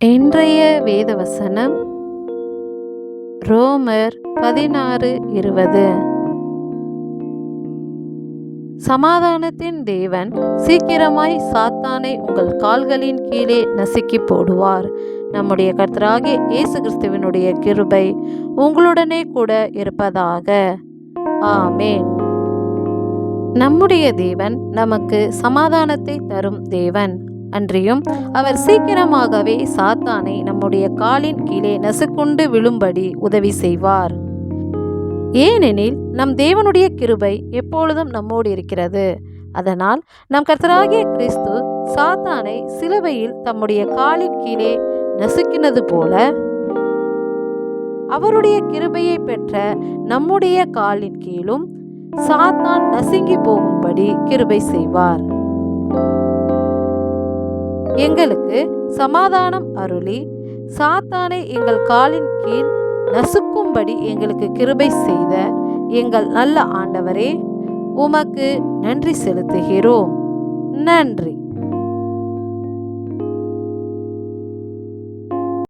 இன்றைய வேதவசனம் ரோமர் 16:20. சமாதானத்தின் தேவன் சீக்கிரமாய் சாத்தானை உங்கள் கால்களின் கீழே நசுக்கி போடுவார். நம்முடைய கர்த்தராகிய இயேசு கிறிஸ்துவினுடைய கிருபை உங்களுடனே கூட இருப்பதாக. ஆமென். நம்முடைய தேவன் நமக்கு சமாதானத்தை தரும் தேவன். அன்றியும் அவர் சீக்கிரமாகவே சாத்தானை நம்முடைய காலின் கீழே நசுக்குண்டு விழும்படி உதவி செய்வார். ஏனெனில் நம் தேவனுடைய கிருபை எப்பொழுதும் நம்மோடு இருக்கிறது. அதனால் நம் கர்த்தராகிய கிறிஸ்து சாத்தானை சிலுவையில் தம்முடைய காலின் கீழே நசுக்கினது போல அவருடைய கிருபையை பெற்ற நம்முடைய காலின் கீழும் சாத்தான் நசுங்கி போகும்படி கிருபை செய்வார். எங்களுக்கு சமாதானம் அருளி சாத்தானை எங்கள் காலின் கீழ் நசுக்கும்படி எங்களுக்கு கிருபை செய்த எங்கள் நல்ல ஆண்டவரே, உமக்கு நன்றி செலுத்துகிறோம். நன்றி.